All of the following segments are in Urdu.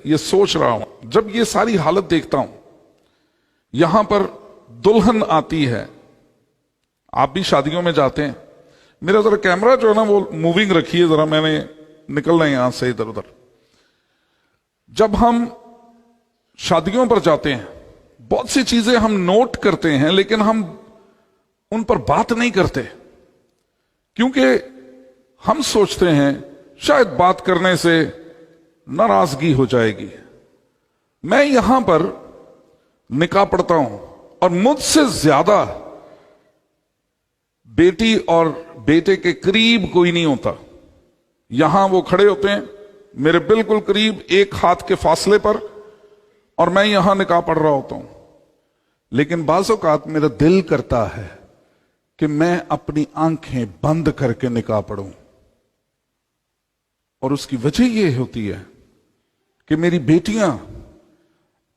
یہ سوچ رہا ہوں، جب یہ ساری حالت دیکھتا ہوں، یہاں پر دلہن آتی ہے، آپ بھی شادیوں میں جاتے ہیں، میرا ذرا کیمرہ جو ہے نا وہ موونگ رکھیے ذرا، میں نے نکلنا ہے یہاں سے ادھر ادھر۔ جب ہم شادیوں پر جاتے ہیں بہت سی چیزیں ہم نوٹ کرتے ہیں، لیکن ہم ان پر بات نہیں کرتے، کیونکہ ہم سوچتے ہیں شاید بات کرنے سے ناراضگی ہو جائے گی۔ میں یہاں پر نکاح پڑھتا ہوں اور مجھ سے زیادہ بیٹی اور بیٹے کے قریب کوئی نہیں ہوتا۔ یہاں وہ کھڑے ہوتے ہیں میرے بالکل قریب، ایک ہاتھ کے فاصلے پر، اور میں یہاں نکاح پڑھ رہا ہوتا ہوں، لیکن بعض اوقات میرا دل کرتا ہے کہ میں اپنی آنکھیں بند کر کے نکاح پڑھوں، اور اس کی وجہ یہ ہوتی ہے کہ میری بیٹیاں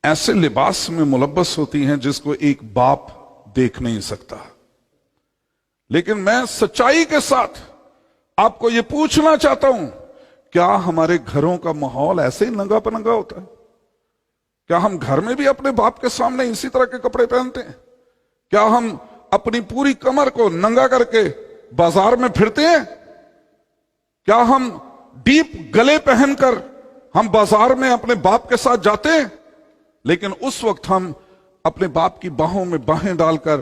ایسے لباس میں ملبس ہوتی ہیں جس کو ایک باپ دیکھ نہیں سکتا۔ لیکن میں سچائی کے ساتھ آپ کو یہ پوچھنا چاہتا ہوں، کیا ہمارے گھروں کا ماحول ایسے ہی ننگا پنگا ہوتا ہے؟ کیا ہم گھر میں بھی اپنے باپ کے سامنے اسی طرح کے کپڑے پہنتے ہیں؟ کیا ہم اپنی پوری کمر کو ننگا کر کے بازار میں پھرتے ہیں؟ کیا ہم ڈیپ گلے پہن کر ہم بازار میں اپنے باپ کے ساتھ جاتے ہیں؟ لیکن اس وقت ہم اپنے باپ کی باہوں میں باہیں ڈال کر،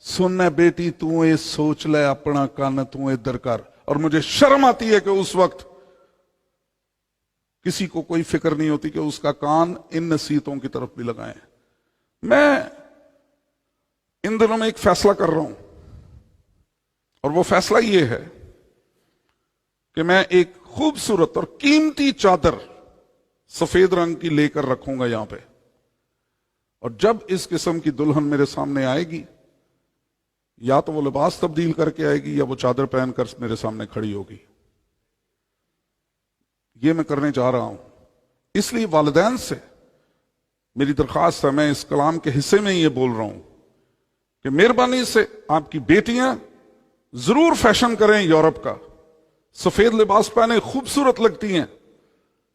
سننا بیٹی تو اے سوچ لے اپنا کان تو ادھر کر، اور مجھے شرم آتی ہے کہ اس وقت کسی کو کوئی فکر نہیں ہوتی کہ اس کا کان ان نصیحتوں کی طرف بھی لگائیں۔ میں ان دنوں میں ایک فیصلہ کر رہا ہوں، اور وہ فیصلہ یہ ہے کہ میں ایک خوبصورت اور قیمتی چادر سفید رنگ کی لے کر رکھوں گا یہاں پہ، اور جب اس قسم کی دلہن میرے سامنے آئے گی، یا تو وہ لباس تبدیل کر کے آئے گی یا وہ چادر پہن کر میرے سامنے کھڑی ہوگی۔ یہ میں کرنے جا رہا ہوں، اس لیے والدین سے میری درخواست ہے، میں اس کلام کے حصے میں یہ بول رہا ہوں کہ مہربانی سے آپ کی بیٹیاں ضرور فیشن کریں یورپ کا، سفید لباس پہنے خوبصورت لگتی ہیں،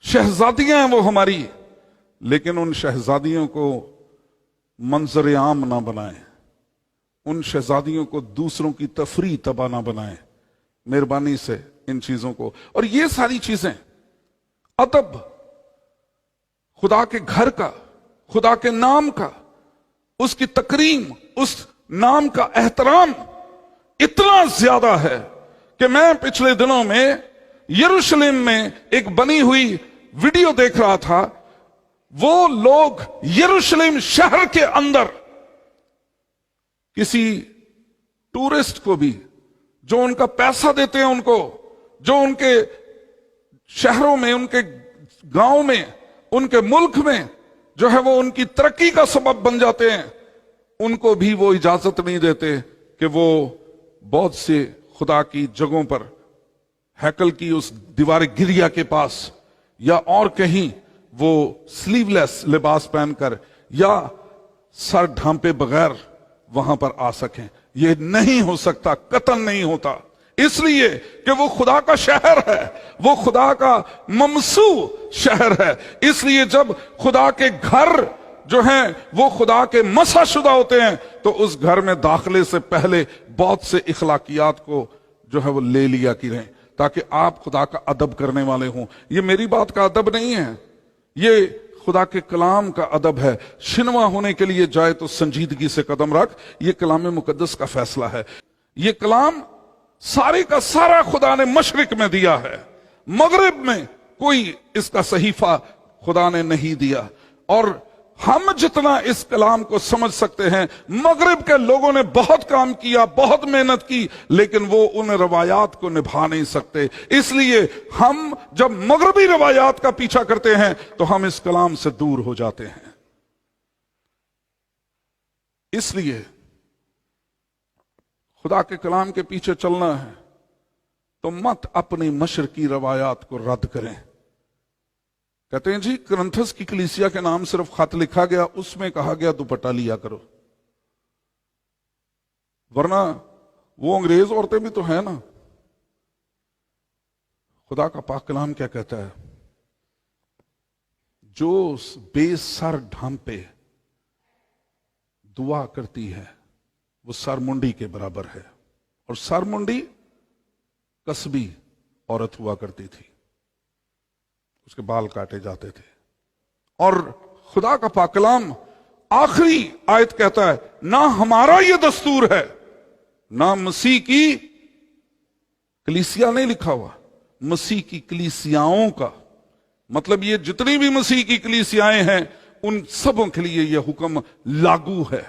شہزادیاں ہیں وہ ہماری، لیکن ان شہزادیوں کو منظر عام نہ بنائیں، ان شہزادیوں کو دوسروں کی تفریح تباہ نہ بنائیں، مہربانی سے ان چیزوں کو۔ اور یہ ساری چیزیں، ادب، خدا کے گھر کا، خدا کے نام کا، اس کی تکریم، اس نام کا احترام اتنا زیادہ ہے کہ میں پچھلے دنوں میں یروشلم میں ایک بنی ہوئی ویڈیو دیکھ رہا تھا۔ وہ لوگ یروشلم شہر کے اندر کسی ٹورسٹ کو بھی، جو ان کا پیسہ دیتے ہیں، ان کو جو ان کے شہروں میں، ان کے گاؤں میں، ان کے ملک میں جو ہے وہ ان کی ترقی کا سبب بن جاتے ہیں، ان کو بھی وہ اجازت نہیں دیتے کہ وہ بہت سے خدا کی جگہوں پر، ہیکل کی اس دیوار گریا کے پاس یا اور کہیں، وہ سلیو لیس لباس پہن کر یا سر ڈھانپے بغیر وہاں پر آ سکیں۔ یہ نہیں ہو سکتا، قطعاً نہیں ہوتا، اس لیے کہ وہ خدا کا شہر ہے، وہ خدا کا ممسوح شہر ہے۔ اس لیے جب خدا کے گھر جو ہیں وہ خدا کے مسح شدہ ہوتے ہیں، تو اس گھر میں داخلے سے پہلے بہت سے اخلاقیات کو جو ہے وہ لے لیا کریں، تاکہ آپ خدا کا ادب کرنے والے ہوں۔ یہ میری بات کا ادب نہیں ہے، یہ خدا کے کلام کا ادب ہے۔ شنوا ہونے کے لیے جائے تو سنجیدگی سے قدم رکھ، یہ کلام مقدس کا فیصلہ ہے۔ یہ کلام سارے کا سارا خدا نے مشرق میں دیا ہے، مغرب میں کوئی اس کا صحیفہ خدا نے نہیں دیا۔ اور ہم جتنا اس کلام کو سمجھ سکتے ہیں، مغرب کے لوگوں نے بہت کام کیا، بہت محنت کی، لیکن وہ ان روایات کو نبھا نہیں سکتے۔ اس لیے ہم جب مغربی روایات کا پیچھا کرتے ہیں تو ہم اس کلام سے دور ہو جاتے ہیں۔ اس لیے خدا کے کلام کے پیچھے چلنا ہے تو مت اپنی مشرقی روایات کو رد کریں۔ کہتے ہیں جی کرنتھس کی کلیسیا کے نام صرف خط لکھا گیا، اس میں کہا گیا دوپٹہ لیا کرو، ورنہ وہ انگریز عورتیں بھی تو ہیں نا۔ خدا کا پاک کلام کیا کہتا ہے؟ جو بے سر ڈھانپے دعا کرتی ہے وہ سر منڈی کے برابر ہے. اور سر منڈی کسبی عورت ہوا کرتی تھی, اس کے بال کاٹے جاتے تھے. اور خدا کا پاک کلام آخری آیت کہتا ہے نہ ہمارا یہ دستور ہے, نہ مسیح کی کلیسیا نہیں لکھا ہوا, مسیح کی کلیسیاؤں کا, مطلب یہ جتنی بھی مسیح کی کلیسیائیں ہیں ان سبوں کے لیے یہ حکم لاگو ہے.